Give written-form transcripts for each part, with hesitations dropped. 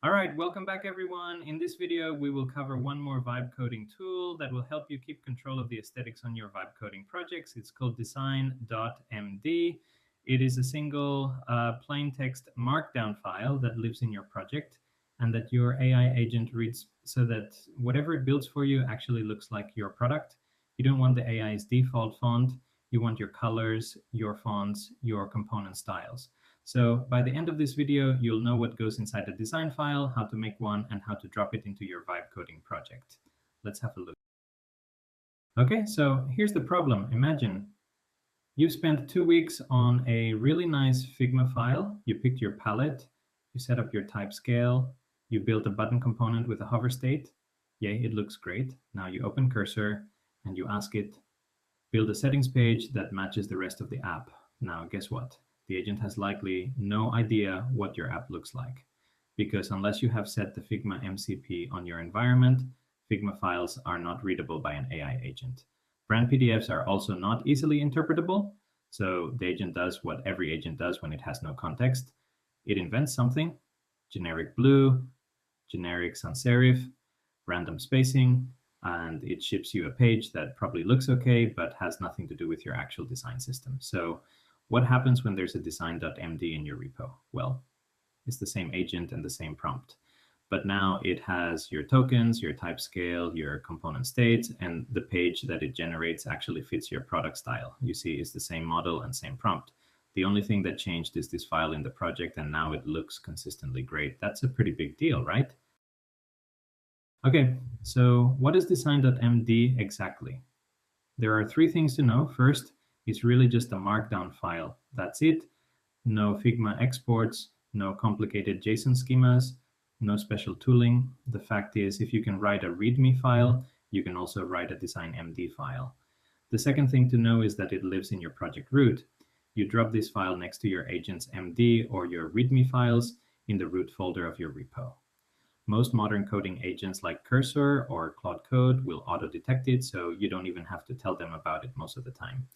All right, welcome back everyone. In this video, we will cover one more vibe coding tool that will help you keep control of the aesthetics on your vibe coding projects. It's called design.md. It is a single plain text markdown file that lives in your project and that your AI agent reads so that whatever it builds for you actually looks like your product. You don't want the AI's default font. You want your colors, your fonts, your component styles. So by the end of this video, you'll know what goes inside the design file, how to make one, and how to drop it into your vibe coding project. Let's have a look. Okay, so here's the problem. Imagine you spent 2 weeks on a really nice Figma file. You picked your palette, you set up your type scale, you built a button component with a hover state. Yay, it looks great. Now you open Cursor and you ask it, build a settings page that matches the rest of the app. Now, guess what? The agent has likely no idea what your app looks like, because unless you have set the Figma MCP on your environment, Figma files are not readable by an AI agent. Brand PDFs are also not easily interpretable, so the agent does what every agent does when it has no context. It invents something, generic blue, generic sans serif, random spacing, and it ships you a page that probably looks okay, but has nothing to do with your actual design system. So what happens when there's a design.md in your repo? Well, it's the same agent and the same prompt. But now it has your tokens, your type scale, your component states, and the page that it generates actually fits your product style. You see, it's the same model and same prompt. The only thing that changed is this file in the project, and now it looks consistently great. That's a pretty big deal, right? Okay, so what is design.md exactly? There are 3 things to know. First, it's really just a markdown file. That's it. No Figma exports, no complicated JSON schemas, no special tooling. The fact is, if you can write a README file, you can also write a design.md file. The second thing to know is that it lives in your project root. You drop this file next to your agent's MD or your README files in the root folder of your repo. Most modern coding agents like Cursor or Claude Code will auto-detect it, so you don't even have to tell them about it most of the time.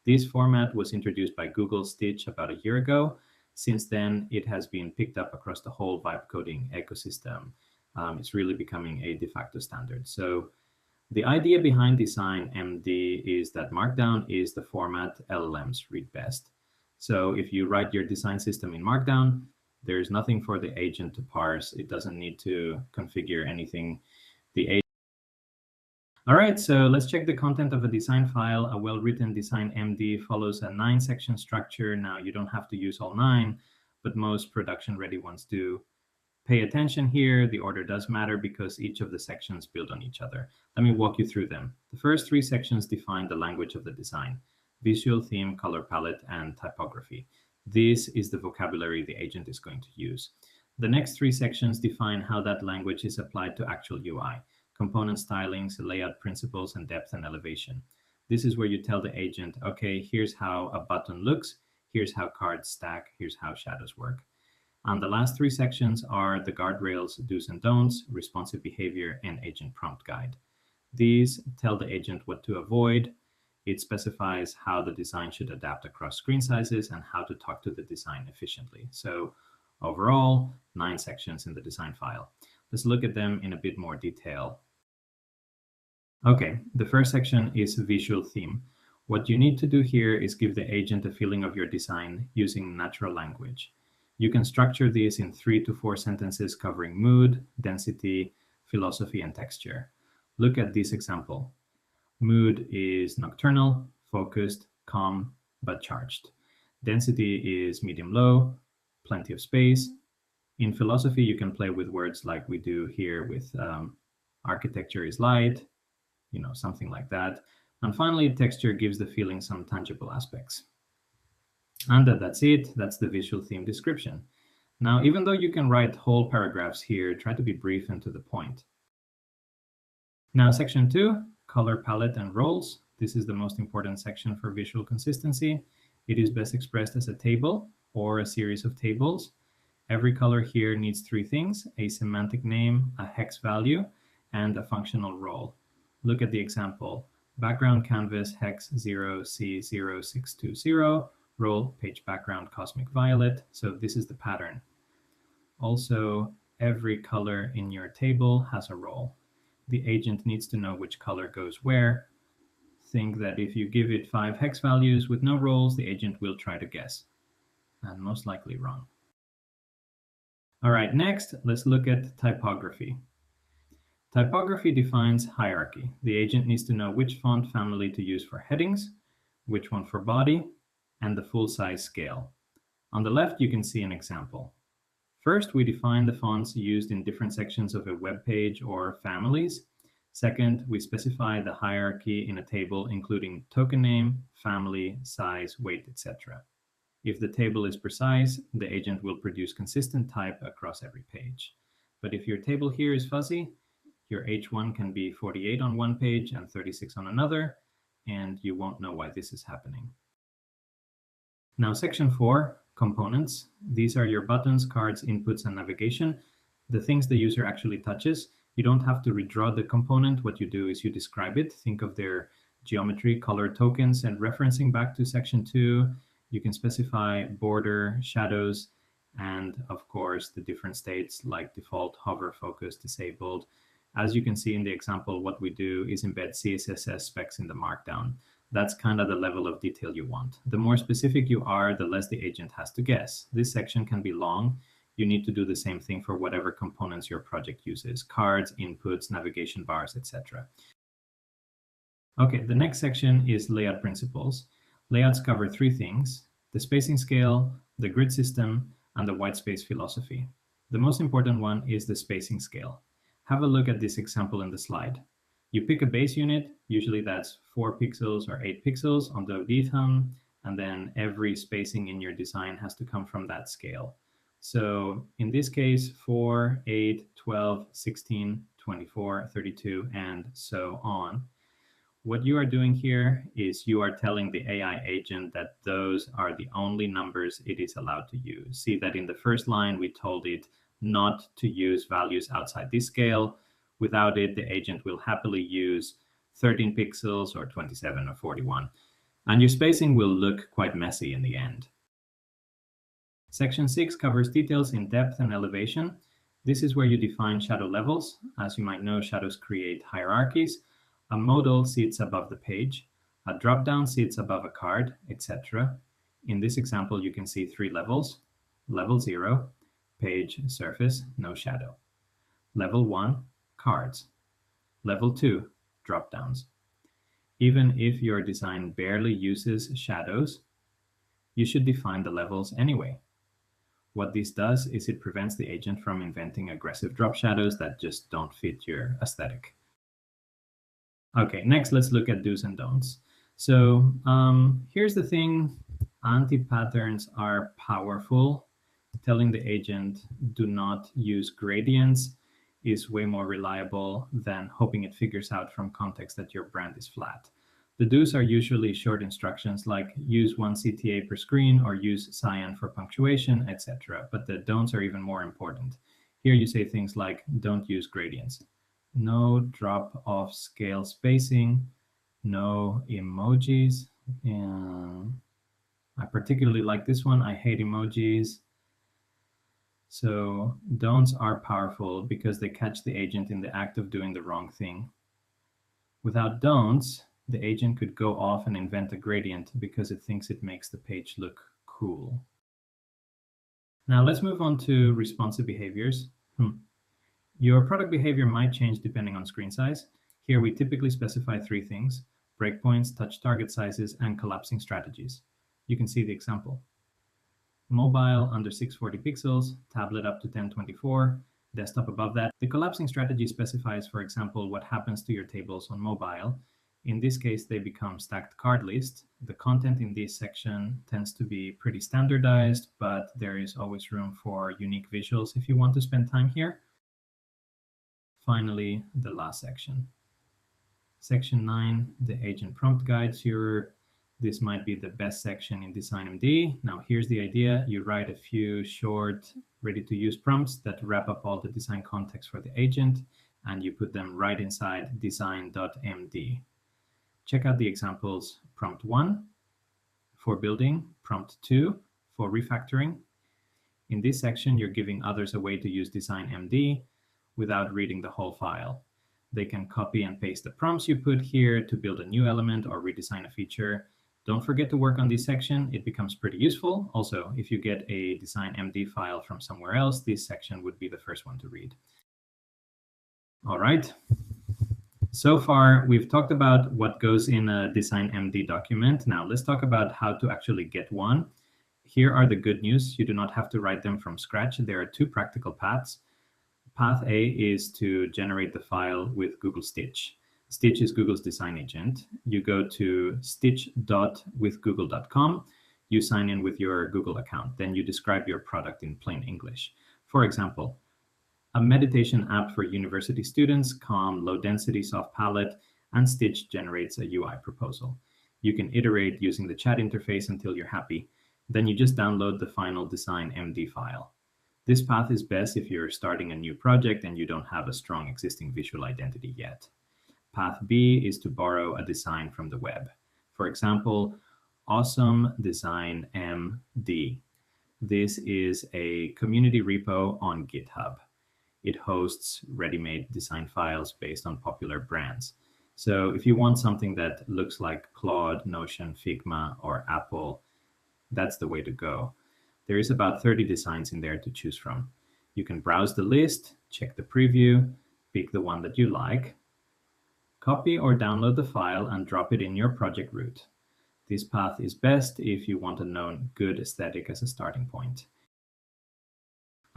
This format was introduced by Google Stitch about a year ago. Since then, it has been picked up across the whole vibe coding ecosystem. It's really becoming a de facto standard. So the idea behind design.md is that Markdown is the format LLMs read best. So if you write your design system in Markdown, there's nothing for the agent to parse. It doesn't need to configure anything. All right, so let's check the content of a design file. A well-written design.md follows a 9-section structure. Now, you don't have to use all 9, but most production-ready ones do. Pay attention here. The order does matter because each of the sections build on each other. Let me walk you through them. The first 3 sections define the language of the design: visual, theme, color palette, and typography. This is the vocabulary the agent is going to use. The next 3 sections define how that language is applied to actual UI: component stylings, layout principles, and depth and elevation. This is where you tell the agent, okay, here's how a button looks, here's how cards stack, here's how shadows work. And the last 3 sections are the guardrails, do's and don'ts, responsive behavior, and agent prompt guide. These tell the agent what to avoid. It specifies how the design should adapt across screen sizes and how to talk to the design efficiently. So overall, 9 sections in the design file. Let's look at them in a bit more detail. Okay, the first section is visual theme. What you need to do here is give the agent a feeling of your design using natural language. You can structure these in 3 to 4 sentences covering mood, density, philosophy, and texture. Look at this example. Mood is nocturnal, focused, calm, but charged. Density is medium-low, plenty of space. In philosophy, you can play with words like we do here with architecture is light, something like that. And finally, texture gives the feeling some tangible aspects. And that's it. That's the visual theme description. Now, even though you can write whole paragraphs here, try to be brief and to the point. Now, section 2, color palette and roles. This is the most important section for visual consistency. It is best expressed as a table or a series of tables. Every color here needs 3 things: a semantic name, a hex value, and a functional role. Look at the example. Background canvas hex 0C0620, role page background cosmic violet. So this is the pattern. Also, every color in your table has a role. The agent needs to know which color goes where. Think that if you give it 5 hex values with no roles, the agent will try to guess, and most likely wrong. All right, next, let's look at typography. Typography defines hierarchy. The agent needs to know which font family to use for headings, which one for body, and the full size scale. On the left, you can see an example. First, we define the fonts used in different sections of a web page or families. Second, we specify the hierarchy in a table, including token name, family, size, weight, etc. If the table is precise, the agent will produce consistent type across every page. But if your table here is fuzzy, your H1 can be 48 on one page and 36 on another, and you won't know why this is happening. Now, section 4, components. These are your buttons, cards, inputs, and navigation, the things the user actually touches. You don't have to redraw the component. What you do is you describe it. Think of their geometry, color tokens, and referencing back to section 2, you can specify border, shadows, and of course the different states like default, hover, focus, disabled. As you can see in the example, what we do is embed CSS specs in the markdown. That's kind of the level of detail you want. The more specific you are, the less the agent has to guess. This section can be long. You need to do the same thing for whatever components your project uses: cards, inputs, navigation bars, etc. Okay, the next section is layout principles. Layouts cover 3 things: the spacing scale, the grid system, and the whitespace philosophy. The most important one is the spacing scale. Have a look at this example in the slide. You pick a base unit, usually that's 4 pixels or 8 pixels on the OD thumb, and then every spacing in your design has to come from that scale. So in this case, 4, 8, 12, 16, 24, 32, and so on. What you are doing here is you are telling the AI agent that those are the only numbers it is allowed to use. See that in the first line, we told it not to use values outside this scale. Without it, the agent will happily use 13 pixels or 27 or 41. And your spacing will look quite messy in the end. Section 6 covers details in depth and elevation. This is where you define shadow levels. As you might know, shadows create hierarchies. A modal sits above the page, a drop-down sits above a card, etc. In this example, you can see 3 levels. Level 0, page, surface, no shadow. Level 1, cards. Level 2, drop-downs. Even if your design barely uses shadows, you should define the levels anyway. What this does is it prevents the agent from inventing aggressive drop shadows that just don't fit your aesthetic. Okay, next let's look at do's and don'ts. So here's the thing, anti-patterns are powerful. Telling the agent do not use gradients is way more reliable than hoping it figures out from context that your brand is flat. The do's are usually short instructions like use 1 CTA per screen or use cyan for punctuation, etc. But the don'ts are even more important. Here you say things like don't use gradients. No drop-off scale spacing, no emojis. I particularly like this one. I hate emojis. So don'ts are powerful because they catch the agent in the act of doing the wrong thing. Without don'ts, the agent could go off and invent a gradient because it thinks it makes the page look cool. Now let's move on to responsive behaviors. Your product behavior might change depending on screen size. Here we typically specify 3 things: breakpoints, touch target sizes, and collapsing strategies. You can see the example. Mobile under 640 pixels, tablet up to 1024, desktop above that. The collapsing strategy specifies, for example, what happens to your tables on mobile. In this case, they become stacked card lists. The content in this section tends to be pretty standardized, but there is always room for unique visuals if you want to spend time here. Finally, the last section. Section 9, the agent prompt guides. This might be the best section in DesignMD. Now here's the idea. You write a few short, ready-to-use prompts that wrap up all the design context for the agent, and you put them right inside design.md. Check out the examples: prompt 1 for building, prompt 2 for refactoring. In this section, you're giving others a way to use DesignMD without reading the whole file. They can copy and paste the prompts you put here to build a new element or redesign a feature. Don't forget to work on this section. It becomes pretty useful. Also, if you get a DesignMD file from somewhere else, this section would be the first one to read. All right. So far, we've talked about what goes in a DesignMD document. Now, let's talk about how to actually get one. Here are the good news. You do not have to write them from scratch. There are two practical paths. Path A is to generate the file with Google Stitch. Stitch is Google's design agent. You go to stitch.withgoogle.com. You sign in with your Google account. Then you describe your product in plain English. For example, a meditation app for university students, calm, low density, soft palette, and Stitch generates a UI proposal. You can iterate using the chat interface until you're happy. Then you just download the final DesignMD file. This path is best if you're starting a new project and you don't have a strong existing visual identity yet. Path B is to borrow a design from the web. For example, Awesome Design MD. This is a community repo on GitHub. It hosts ready-made design files based on popular brands. So if you want something that looks like Claude, Notion, Figma, or Apple, that's the way to go. There is about 30 designs in there to choose from. You can browse the list, check the preview, pick the one that you like, copy or download the file and drop it in your project root. This path is best if you want a known good aesthetic as a starting point.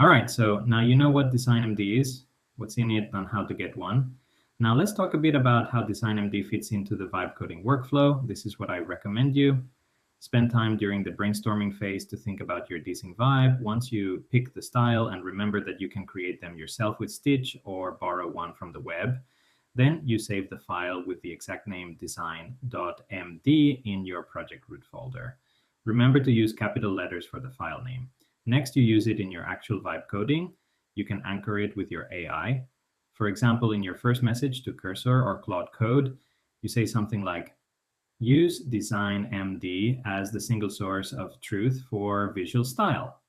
All right, so now you know what DesignMD is, what's in it, and how to get one. Now let's talk a bit about how DesignMD fits into the vibe coding workflow. This is what I recommend you. Spend time during the brainstorming phase to think about your design vibe. Once you pick the style and remember that you can create them yourself with Stitch or borrow one from the web, then you save the file with the exact name design.md in your project root folder. Remember to use capital letters for the file name. Next, you use it in your actual vibe coding. You can anchor it with your AI. For example, in your first message to Cursor or Claude Code, you say something like, use DesignMD as the single source of truth for visual style.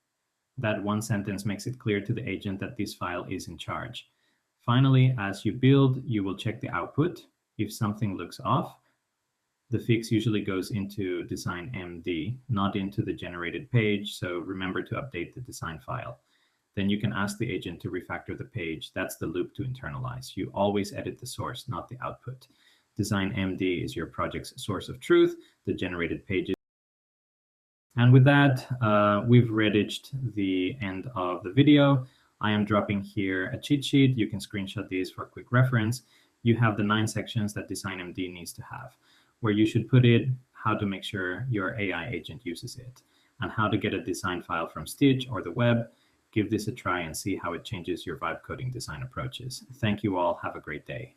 That one sentence makes it clear to the agent that this file is in charge. Finally, as you build, you will check the output. If something looks off, the fix usually goes into DesignMD, not into the generated page, so remember to update the design file. Then you can ask the agent to refactor the page. That's the loop to internalize. You always edit the source, not the output. DesignMD is your project's source of truth, the generated pages. And with that, we've reached the end of the video. I am dropping here a cheat sheet. You can screenshot these for quick reference. You have the 9 sections that DesignMD needs to have, where you should put it, how to make sure your AI agent uses it, and how to get a design file from Stitch or the web. Give this a try and see how it changes your vibe coding design approaches. Thank you all. Have a great day.